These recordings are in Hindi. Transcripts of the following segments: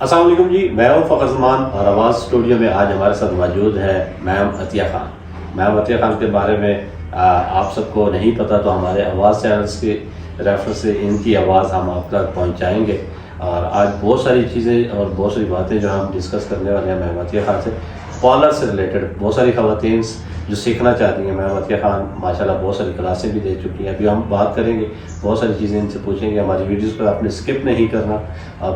अस्सलाम वालेकुम जी, मैं हूं फ़खर ज़मान और आवाज़ स्टूडियो में आज हमारे साथ मौजूद है मैम अतिया ख़ान। मैम अतिया ख़ान के बारे में आप सबको नहीं पता तो हमारे आवाज़ चैनल्स के रेफरेंस से इनकी आवाज़ हम आप तक पहुंचाएंगे। और आज बहुत सारी चीज़ें और बहुत सारी बातें जो हम डिस्कस करने वाले हैं मैम अतिया ख़ान से, पार्लर से रिलेटेड। बहुत सारी ख़वातीन जो सीखना चाहती हैं, मैम अतिया ख़ान माशाल्लाह बहुत सारी क्लासें भी दे चुकी हैं। अभी हम बात करेंगे, बहुत सारी चीज़ें इनसे पूछेंगे। हमारी वीडियोस पर आपने स्किप नहीं करना,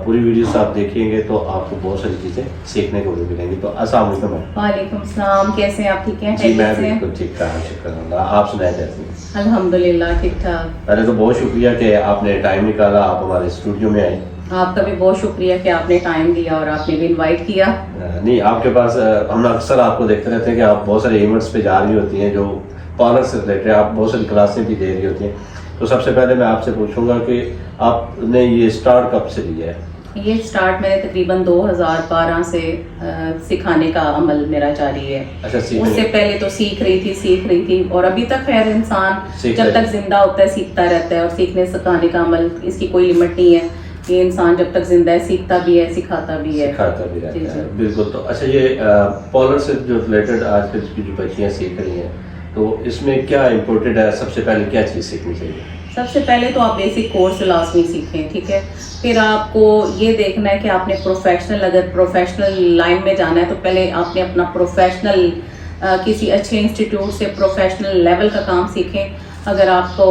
पूरी वीडियोस आप देखेंगे तो आपको बहुत सारी चीज़ें सीखने को भी मिलेंगी। तो अस्सलाम वालेकुम मैम। वालेकुम सलाम, कैसे हैं आप? ठीक हैं? जी मैं खैरियत से हैं? बिल्कुल ठीक ठाक, शुक्र। आप सुनाए कैसे हैं? अल्हम्दुलिल्लाह ठीक ठाक। पहले तो बहुत शुक्रिया कि आपने टाइम निकाला, आप हमारे स्टूडियो में आई। आपका भी बहुत शुक्रिया कि आपने टाइम दिया और आपने भी इनवाइट किया। नहीं, आपके पास हम अक्सर आपको देखते रहते हैं कि आप बहुत सारे इवेंट्स पे जा रही होती हैं जो पार्लर से रिलेटेड, आप बहुत सारी क्लासें भी दे रही होती हैं। तो सबसे पहले मैं आपसे पूछूंगा कि आपने ये स्टार्ट कब से लिया है? ये स्टार्ट मैंने तकरीबन 2012 से सिखाने का अमल मेरा जारी है। अच्छा, उससे पहले तो सीख रही थी और अभी तक खैर इंसान जब तक जिंदा होता है सीखता रहता है। और सीखने सिखाने का अमल, इसकी कोई लिमिट नहीं है। ये इंसान जब तक जिंदा है सीखता भी है, सिखाता भी रहता है। बिल्कुल। तो अच्छा, ये पार्लर से जो रिलेटेड आजकल की जो बच्चियाँ सीख रही हैं, तो इसमें क्या इम्पोर्टेंट है? सबसे पहले क्या चीज़ सीखनी चाहिए? सबसे पहले तो आप बेसिक कोर्स लाजमी सीखें, ठीक है। फिर आपको ये देखना है कि आपने अगर प्रोफेशनल लाइन में जाना है तो पहले आपने अपना प्रोफेशनल किसी अच्छे इंस्टीट्यूट से प्रोफेशनल लेवल का काम सीखें। अगर आपको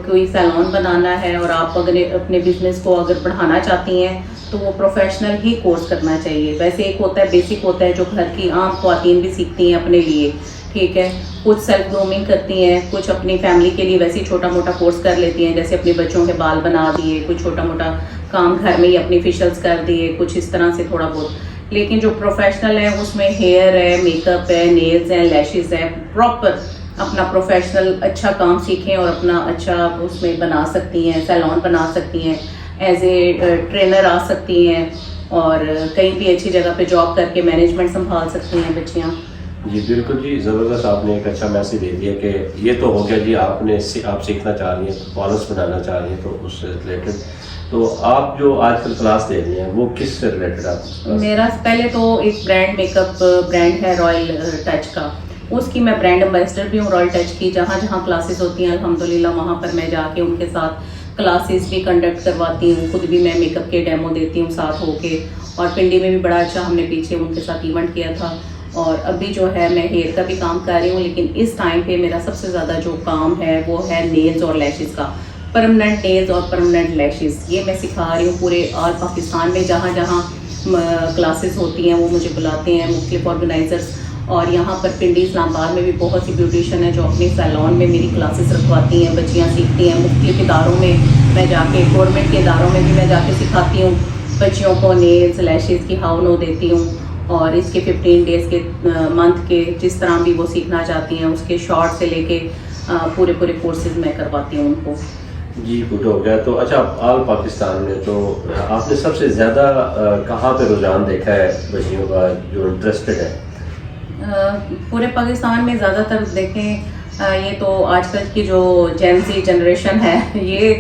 कोई सैलून बनाना है और आप अगर अपने बिजनेस को अगर बढ़ाना चाहती हैं तो वो प्रोफेशनल ही कोर्स करना चाहिए। वैसे एक होता है बेसिक होता है जो घर की आम ख्वातीन भी सीखती हैं अपने लिए, ठीक है। कुछ सेल्फ ग्रूमिंग करती हैं, कुछ अपनी फैमिली के लिए वैसे ही छोटा मोटा कोर्स कर लेती हैं, जैसे अपने बच्चों के बाल बना दिए, कुछ छोटा मोटा काम घर में ही अपनी फेशियल्स कर दिए, कुछ इस तरह से थोड़ा बहुत। लेकिन जो प्रोफेशनल है उसमें हेयर है, मेकअप है, नेल्स हैं, लैशेस है, प्रॉपर अपना प्रोफेशनल अच्छा काम सीखें और अपना अच्छा उसमें बना सकती हैं, सैलून बना सकती हैं, एज ए ट्रेनर आ सकती हैं और कहीं भी अच्छी जगह पे जॉब करके मैनेजमेंट संभाल सकती हैं बच्चियाँ। जी बिल्कुल जी, ज़बरदस्त। आपने एक अच्छा मैसेज दे दिया कि ये तो हो गया जी, आप सीखना चाह रही हैं, पार्लर्स बनाना चाह रही हैं, तो उससे रिलेटेड। तो आप जो आजकल क्लास दे रही हैं वो किस से रिलेटेड? आप मेरा पहले तो एक मेकअप ब्रांड है रॉयल टच का, उसकी मैं ब्रांड एम्बेसडर भी हूँ रॉयल टच की। जहाँ जहाँ क्लासेस होती हैं अल्हम्दुलिल्लाह वहाँ पर मैं जाके उनके साथ क्लासेस भी कंडक्ट करवाती हूँ। खुद भी मैं मेकअप के डेमो देती हूँ साथ होके। और पिंडी में भी बड़ा अच्छा हमने पीछे उनके साथ इवेंट किया था। और अभी जो है मैं हेयर का भी काम कर रही हूँ, लेकिन इस टाइम पे मेरा सबसे ज़्यादा जो काम है वो है नेल्स और लैशेज़ का। परमानेंट नेल्स और परमानेंट लैशेज़ ये मैं सिखा रही हूँ पूरे ऑल पाकिस्तान में। जहाँ जहाँ क्लासेस होती हैं वो मुझे बुलाते हैं मुख्तलिफ ऑर्गेनाइजर्स। और यहाँ पर पिंडी इस्लामाबाद में भी बहुत सी ब्यूटिशियन है जो अपने सैलून में मेरी क्लासेस रखवाती हैं, बच्चियाँ सीखती हैं। मुख्तलिफ इदारों में मैं जाके, गवर्नमेंट के इदारों में भी मैं जाके सिखाती हूँ बच्चियों को नेल्स लैशेज़ की हाउ नो देती हूँ। और इसके 15 डेज़ के मंथ के जिस तरह भी वो सीखना चाहती हैं उसके शॉर्ट से लेके पूरे कोर्सेज मैं करवाती हूँ उनको। जी गुड हो गया। तो अच्छा, ऑल पाकिस्तान में तो आपने सबसे ज़्यादा कहाँ पे रुझान देखा है बच्चियों का जो इंटरेस्टेड है? पूरे पाकिस्तान में ज़्यादातर देखें ये तो आजकल की जो जेन ज़ी जनरेशन है ये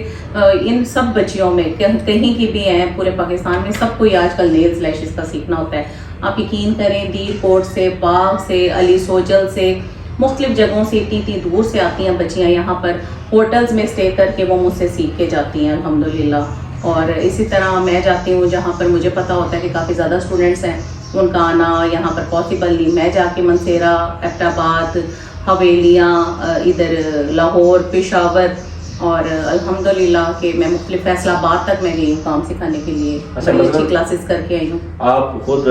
इन सब बच्चियों में कहीं की भी हैं पूरे पाकिस्तान में सबको ही आजकल नेल्स लैशेज़ का सीखना होता है। आप यकीन करें दीर कोट से, बाग से, अली सोजल से, मुख्तलिफ जगहों से इतनी दूर से आती हैं बच्चियाँ। यहाँ पर होटल्स में स्टे करके वो मुझसे सीख के जाती हैं अल्हम्दुलिल्लाह। और इसी तरह मैं जाती हूँ जहाँ पर मुझे पता होता है कि काफ़ी ज़्यादा स्टूडेंट्स हैं, उनका आना यहाँ पर पॉसिबल नहीं। मैं जाके मनसेरा, एबटाबाद, हवेलियाँ, इधर लाहौर, पेशावर और अल्हम्दुलिल्लाह कि मैं मुख्तलिफ फैसलाबाद तक मैं गई हूँ काम सिखाने के लिए। अच्छा, अच्छी क्लासेस करके आई हूँ। आप खुद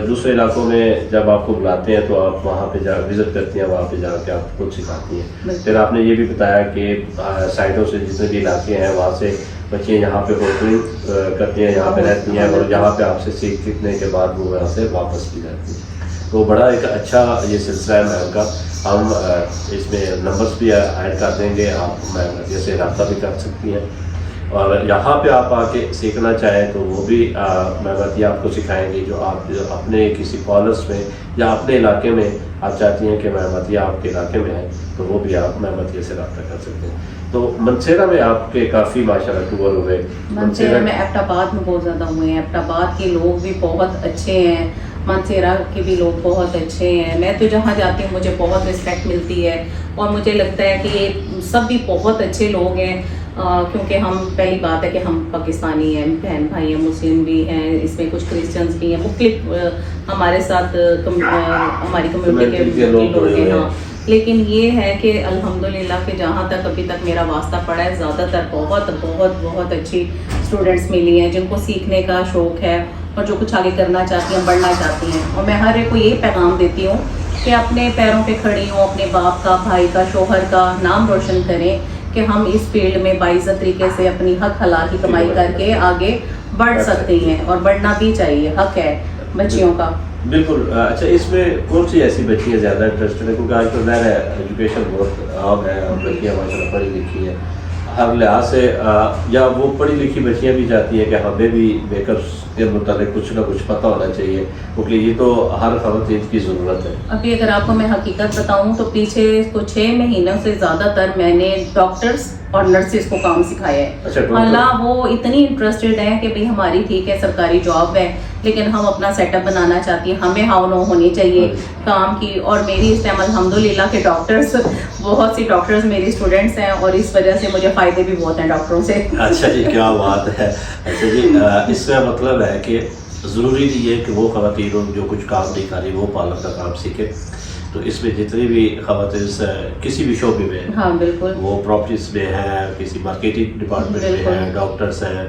दूसरे इलाकों में जब आपको बुलाते हैं तो आप वहाँ पे जा विज़िट करती हैं, वहाँ पे जाके आप खुद सिखाती हैं। फिर आपने ये भी बताया कि साइडों से जितने भी इलाके हैं वहाँ से बच्चे यहाँ पे होटलिंग करती हैं, यहाँ पे रहती हैं और यहाँ पे आपसे सीखने के बाद वो यहाँ से वापस भी जाती हैं। तो बड़ा एक अच्छा ये सिलसिला है मैम का। हम इसमें नंबर्स भी ऐड कर देंगे, आप मैम जैसे रब्ता भी कर सकती हैं। और यहाँ पे आप आके सीखना चाहें तो वो भी मैम अतिया आपको सिखाएंगी। जो आप जो अपने किसी कॉलेज में या अपने इलाके में आप चाहती हैं कि मैम अतिया आपके इलाके में है तो वो भी आप मैम अतिया से रब्ता कर सकते हैं। तो मनसेरा में आपके काफ़ी माशाल्लाह टूर हुए। मनसेरा में एबटाबाद में बहुत ज़्यादा हुए हैं। एबटाबाद के लोग भी बहुत अच्छे हैं, मनसेरा के भी लोग बहुत अच्छे हैं। मैं तो जहाँ जाती हूँ मुझे बहुत रिस्पेक्ट मिलती है और मुझे लगता है कि ये सब भी बहुत अच्छे लोग हैं। क्योंकि हम पहली बात है कि हम पाकिस्तानी हैं, बहन भाई हैं, मुस्लिम भी हैं, इसमें कुछ क्रिश्चियंस भी हैं, मुख्तलिफ हमारे साथ हमारी कम्युनिटी के लोग हैं। हाँ, लेकिन ये है कि अल्हम्दुलिल्लाह कि जहाँ तक अभी तक मेरा वास्ता पड़ा है ज़्यादातर बहुत बहुत बहुत अच्छी स्टूडेंट्स मिली हैं जिनको सीखने का शौक़ है और जो कुछ आगे करना चाहती हैं, बढ़ना चाहती हैं। और मैं हर एक को ये पैगाम देती हूँ कि अपने पैरों पे खड़ी हों, अपने बाप का, भाई का, शोहर का नाम रोशन करें कि हम इस फील्ड में बाइज़्ज़त तरीके से अपनी हक हलाल की कमाई करके आगे बढ़ सकती हैं और बढ़ना भी चाहिए, हक है बच्चियों का। बिल्कुल। अच्छा, इसमें कौन सी ऐसी बच्चियाँ ज़्यादा इंटरेस्टेड है? क्योंकि आजकल ज़ाहिर है एजुकेशन बहुत आम है और बच्चियाँ माशाल्लाह पढ़ी लिखी हैं हर लिहाज से, या वो पढ़ी लिखी बच्चियाँ भी चाहती हैं कि हमें भी मेकअप्स के मुताबिक कुछ ना कुछ पता होना चाहिए, क्योंकि ये तो हर ख़वातीन की ज़रूरत है। अभी अगर आपको मैं हकीकत बताऊं तो पीछे कुछ 6 महीनों से ज़्यादातर मैंने डॉक्टर्स और नर्सिस को काम सिखाया है। अच्छा, अल्लाह वो इतनी इंटरेस्टेड है कि भाई हमारी ठीक है सरकारी जॉब है लेकिन हम अपना सेटअप बनाना चाहती हैं, हमें हाव नो होनी चाहिए काम की। और मेरी इस टाइम अल्हम्दुलिल्लाह के डॉक्टर्स, बहुत सी डॉक्टर्स मेरी स्टूडेंट्स हैं और इस वजह से मुझे फ़ायदे भी बहुत हैं डॉक्टरों से। अच्छा जी, क्या बात है। अच्छा जी, इसका मतलब है कि ज़रूरी नहीं है कि वो ख़वातीन जो कुछ काम नहीं कर रही वो पार्लर का काम सीखे। तो इसमें जितनी भी ख़वातीन किसी भी शोबे में हैं, हाँ बिल्कुल, वो प्रॉपर्टीज़ में हैं, किसी मार्केटिंग डिपार्टमेंट में हैं, डॉक्टर्स हैं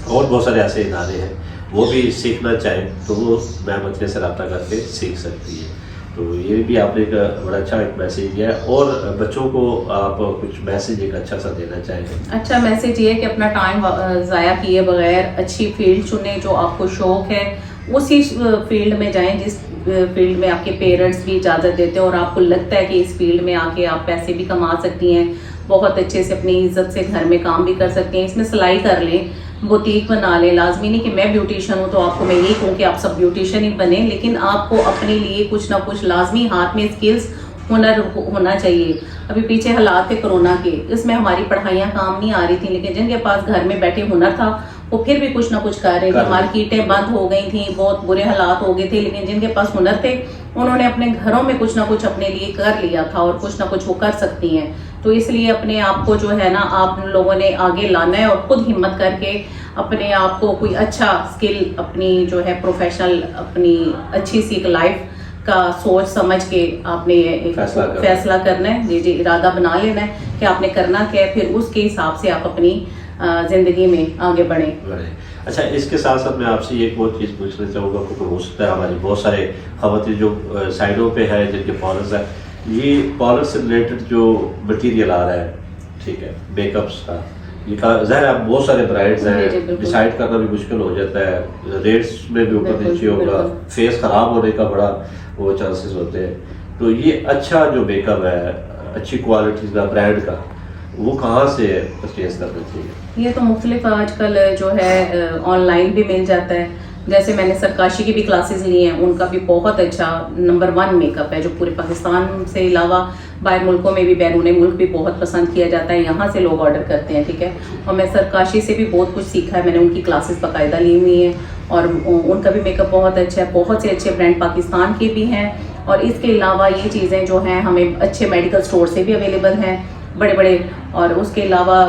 और बहुत सारे ऐसे इदारे हैं, वो भी सीखना चाहें तो वो मैम अतिया से रब्ता करके सीख सकती है। तो ये भी आपने एक बड़ा अच्छा एक मैसेज दिया है। और बच्चों को आप कुछ मैसेज एक अच्छा सा देना चाहेंगे? अच्छा मैसेज ये कि अपना टाइम ज़ाया किए बगैर अच्छी फील्ड चुने, जो आपको शौक़ है उसी फील्ड में जाएं जिस फील्ड में आपके पेरेंट्स भी इजाज़त देते हैं और आपको लगता है कि इस फील्ड में आके आप पैसे भी कमा सकती हैं, बहुत अच्छे से अपनी इज्जत से घर में काम भी कर सकती हैं। इसमें सिलाई कर लें, बुटीक बना लें। लाजमी नहीं कि मैं ब्यूटिशियन हूँ तो आपको मैं यही कहूँ कि आप सब ब्यूटिशियन ही बने, लेकिन आपको अपने लिए कुछ ना कुछ लाजमी हाथ में स्किल्स, हुनर होना चाहिए। अभी पीछे हालात थे कोरोना के, इसमें हमारी पढ़ाइयाँ काम नहीं आ रही थी, लेकिन जिनके पास घर में बैठे हुनर था वो फिर भी कुछ ना कुछ कर रहे थे। मार्केटें बंद हो गई थी, बहुत बुरे हालात हो गए थे, लेकिन जिनके पास हुनर थे उन्होंने अपने घरों में कुछ ना कुछ अपने लिए कर लिया था और कुछ ना कुछ वो कर सकती हैं। तो इसलिए अपने आप को जो है ना आप लोगों ने आगे लाना है और खुद हिम्मत करके अपने आप को कोई अच्छा स्किल, अपनी जो है प्रोफेशनल, अपनी अच्छी सी लाइफ का सोच समझ के आपने एक फैसला करना है। जी जी, इरादा बना लेना है कि आपने करना क्या है, फिर उसके हिसाब से आप अपनी ज़िंदगी में आगे बढ़ें। अच्छा, इसके साथ साथ मैं आपसे एक और चीज़ पूछना चाहूँगा, क्योंकि हो सकता है हमारी बहुत सारे ख़वातीन जो साइडों पे है जिनके पार्लर्स है, ये पार्लर से रिलेटेड जो मटीरियल आ रहा है, ठीक है, मेकअप्स का, ये ज़ाहिर है बहुत सारे ब्राइड्स हैं, डिसाइड करना भी मुश्किल हो जाता है, रेट्स में भी ऊपर नीचे होगा, फेस ख़राब होने का बड़ा वो चांसेस होते हैं। तो ये अच्छा जो मेकअप है, अच्छी क्वालिटी का, ब्रांड का, वो कहाँ से परचेज करना चाहिए? ये तो मुख्तलिफ आजकल जो है ऑनलाइन भी मिल जाता है। जैसे मैंने सरकाशी की भी क्लासेस ली हैं, उनका भी बहुत अच्छा नंबर 1 मेकअप है जो पूरे पाकिस्तान से अलावा बाहर मुल्कों में भी, बैरून मुल्क भी बहुत पसंद किया जाता है, यहाँ से लोग ऑर्डर करते हैं, ठीक है। और मैं सरकाशी से भी बहुत कुछ सीखा है, मैंने उनकी क्लासेस बाकायदा ली हुई हैं और उनका भी मेकअप बहुत अच्छा है। बहुत से अच्छे ब्रांड पाकिस्तान के भी हैं और इसके अलावा ये चीज़ें जो हैं हमें अच्छे मेडिकल स्टोर से भी अवेलेबल हैं, बड़े बड़े। और उसके अलावा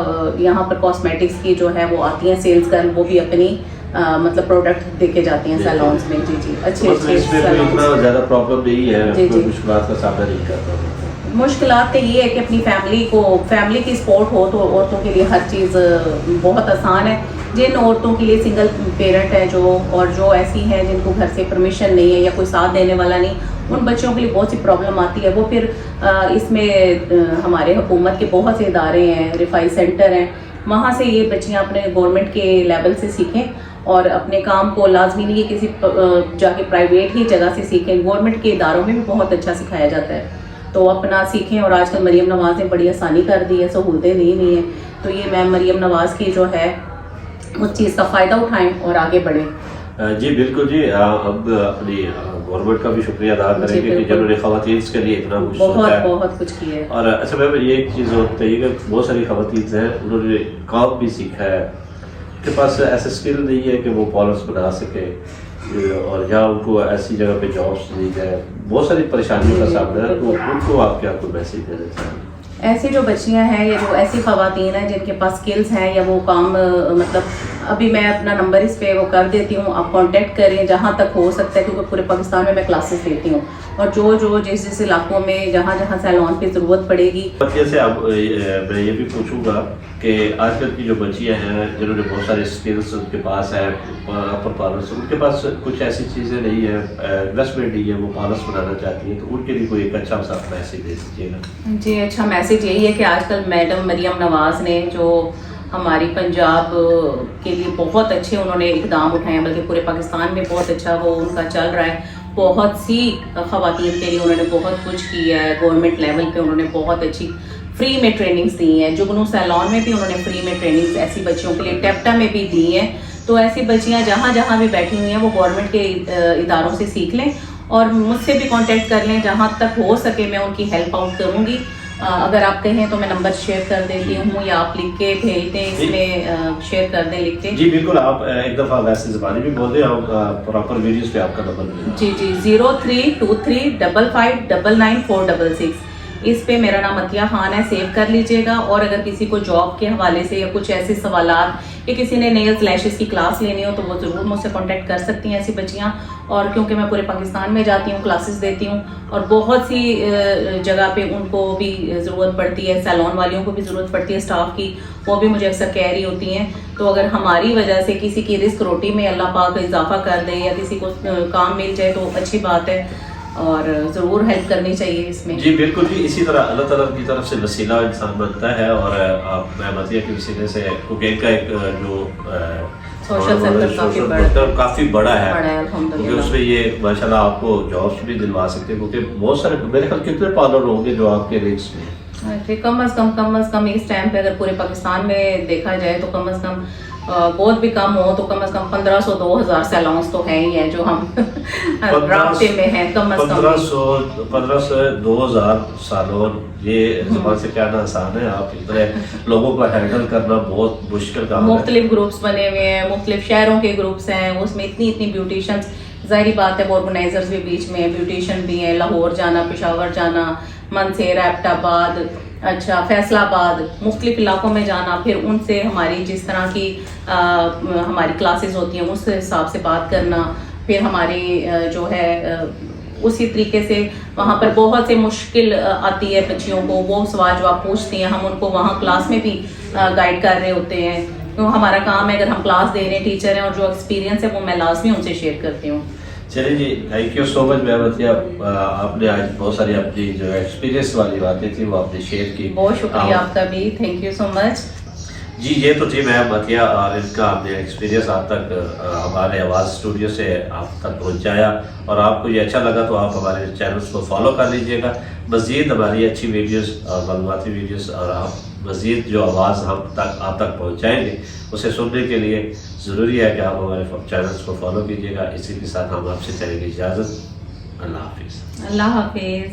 यहाँ पर कॉस्मेटिक्स की जो है वो आती हैं सेल्स गर्ल, वो भी अपनी मतलब प्रोडक्ट देके जाती हैं सैलून्स में। जी जी, अच्छे अच्छे इतना ज़्यादा प्रॉब्लम नहीं है, कोई मुश्किलात का सामना नहीं करता। मुश्किलात तो ये है कि अपनी फैमिली की सपोर्ट हो तो औरतों के लिए हर चीज़ बहुत आसान है। जिन औरतों के लिए सिंगल पेरेंट है जो, और जो ऐसी हैं जिनको घर से परमिशन नहीं है या कोई साथ देने वाला नहीं, उन बच्चों के लिए बहुत सी प्रॉब्लम आती है। वो फिर इसमें हमारे हुकूमत के बहुत से इदारे हैं, रिफाई सेंटर हैं, वहाँ से ये बच्चियाँ अपने गवर्नमेंट के लेवल से सीखें और अपने काम को लाजमी नहीं किसी जाके प्राइवेट ही जगह से सीखें, गवर्नमेंट के इदारों में भी बहुत अच्छा सिखाया जाता है, तो अपना सीखें। और आजकल मरीम नवाज़ ने बड़ी आसानी कर दी है, सहूलतें दी हुई हैं तो ये मैम मरियम नवाज़ की जो है उस चीज़ का फ़ायदा उठाएं और आगे बढ़ें। जी बिल्कुल जी, अब अपनी गवर्नमेंट का भी शुक्रिया अदा करेंगे कि जिन्होंने ख़वातीन के लिए इतना कुछ सोचा है, बहुत कुछ किया है। और अच्छा मैम ये एक चीज़ होती है कि बहुत सारी ख़वातीन हैं उन्होंने काम भी सीखा है, उनके पास ऐसा स्किल नहीं है कि वो पॉलिस बना सके, और या उनको ऐसी जगह पे जॉब्स दी जाए, बहुत सारी परेशानियों का सामना है, तो उनको आप क्या कोई मैसेज देना चाहेंगे? ऐसी जो बच्चियां हैं या जो ऐसी ख़वातीन हैं जिनके पास स्किल्स हैं या वो काम मतलब अभी मैं अपना नंबर इस पे वो कर देती हूँ, आप कांटेक्ट करें जहाँ तक हो सकता है, क्योंकि पूरे पाकिस्तान में मैं क्लासेस देती हूँ, और जो जिस इलाकों में जहाँ सैलून की ज़रूरत पड़ेगी। जैसे अब मैं ये भी पूछूंगा कि आजकल की जो बच्चियां हैं जिन्होंने बहुत सारे स्किल्स उनके पास है, अपर पार्लर उनके पास कुछ ऐसी चीज़ें नहीं है, इन्वेस्टमेंट नहीं है, वो पार्लर्स बनाना चाहती हैं, तो उनके लिए कोई एक अच्छा सा मैसेज दे दीजिएगा। जी अच्छा मैसेज यही है कि आजकल मैडम मरियम नवाज़ ने जो हमारी पंजाब के लिए बहुत अच्छे उन्होंने इकदाम उठाए हैं, बल्कि पूरे पाकिस्तान में बहुत अच्छा वो उनका चल रहा है। बहुत सी ख़वातीन के लिए उन्होंने बहुत कुछ किया है, गवर्नमेंट लेवल पे उन्होंने बहुत अच्छी फ्री में ट्रेनिंग्स दी हैं, जुगनू सैलून में भी उन्होंने फ्री में ट्रेनिंग्स ऐसी बच्चियों के लिए टेप्टा में भी दी हैं। तो ऐसी बच्चियां जहाँ भी बैठी हुई हैं वो गवर्नमेंट के इदारों से सीख लें और मुझसे भी कांटेक्ट कर लें, जहाँ तक हो सके मैं उनकी हेल्प आउट करूँगी। अगर आप कहें तो मैं नंबर शेयर कर देती हूँ या आप लिख के भेज दें, इसमें शेयर कर दें लिख के। जी बिल्कुल, आप एक दफ़ा वैसे ज़बानी भी बोल दें, आप प्रॉपर वीडियोस पे आपका नंबर मिलेगा। जी 0323559466 इस पे मेरा नाम अतिया खान है, सेव कर लीजिएगा। और अगर किसी को जॉब के हवाले से या कुछ ऐसे सवालात या किसी ने नेल्स लैशेस की क्लास लेनी हो तो वो ज़रूर मुझसे कांटेक्ट कर सकती हैं ऐसी बच्चियां। और क्योंकि मैं पूरे पाकिस्तान में जाती हूँ, क्लासेस देती हूँ और बहुत सी जगह पे उनको भी ज़रूरत पड़ती है, सैलून वालियों को भी ज़रूरत पड़ती है स्टाफ की, वो भी मुझे अक्सर कह रही होती हैं। तो अगर हमारी वजह से किसी की रिस्क रोटी में अल्लाह पाक इजाफा कर दे या किसी को काम मिल जाए तो अच्छी बात है, और ज़रूर हेल्प करनी चाहिए इसमें। जी बिल्कुल जी, इसी तरह अल्लाह ताला की तरफ से वसीला इंसान बनता है, और मैं मतिया के वसीले से कुकिंग का एक जो सोशल सर्कल काफ़ी बड़ा है, अल्हम्दुलिल्लाह। क्योंकि उसमें ये माशाल्लाह आपको जॉब्स भी दिलवा सकते हैं, क्योंकि बहुत सारे मेरे ख्याल कितने पार्लर होंगे जो आपके रेट्स में कम अज़ कम इस टाइम पे अगर पूरे पाकिस्तान में देखा जाए तो कम अज़ कम बहुत भी कम हो तो कम से कम 1500-2000 सैलून्स तो हैं ही हैं जो हम रास्ते में हैं। कम से कम 1500 से 2000 सैलून, ये ज़बान से कहना आसान है, आप इतने लोगों को हैंडल करना बहुत मुश्किल काम है। मुख्तलिफ ग्रुप्स बने हुए हैं, मुख्तलिफ शहरों के ग्रुप्स हैं, उसमें इतनी ब्यूटिशियंस, ज़ाहिर बात है वो ऑर्गेनाइजर्स भी बीच में हैं, ब्यूटिशियन भी हैं, लाहौर जाना, पेशावर जाना, मनसेर, एबटाबाद, अच्छा फैसलाबाद, मुख्तलिफ इलाकों में जाना, फिर उनसे हमारी जिस तरह की हमारी क्लासेस होती हैं उस हिसाब से बात करना, फिर हमारी जो है उसी तरीके से वहाँ पर बहुत से मुश्किल आती है बच्चियों को, वो सवाल जो आप पूछती हैं हम उनको वहाँ क्लास में भी गाइड कर रहे होते हैं। तो हमारा काम है, अगर हम क्लास दे रहे हैं, टीचर हैं, और जो एक्सपीरियंस है वो मैं लाजमी उनसे शेयर करती हूँ। चलिए जी, thank you so much ma'am Atiya, आपने आज बहुत सारी अपनी जो एक्सपीरियंस वाली बातें थी वो आपने शेयर की, बहुत शुक्रिया आपका भी, थैंक यू सो मच। जी ये तो थी मैम अतिया, और इनका हमने एक्सपीरियंस आप तक हमारे आवाज़ स्टूडियो से आप तक पहुंचाया, और आपको ये अच्छा लगा तो आप हमारे चैनल्स को फॉलो कर लीजिएगा। मज़ीद हमारी अच्छी वीडियोस और मालूमाती वीडियोस और आप मज़ीद जो आवाज़ आप तक पहुंचाएंगे उसे सुनने के लिए ज़रूरी है कि आप हमारे चैनल्स को फॉलो कीजिएगा। इसी के साथ हम आपसे चलेंगे इजाज़त। अल्लाह हाफिज़। अल्लाह हाफिज़।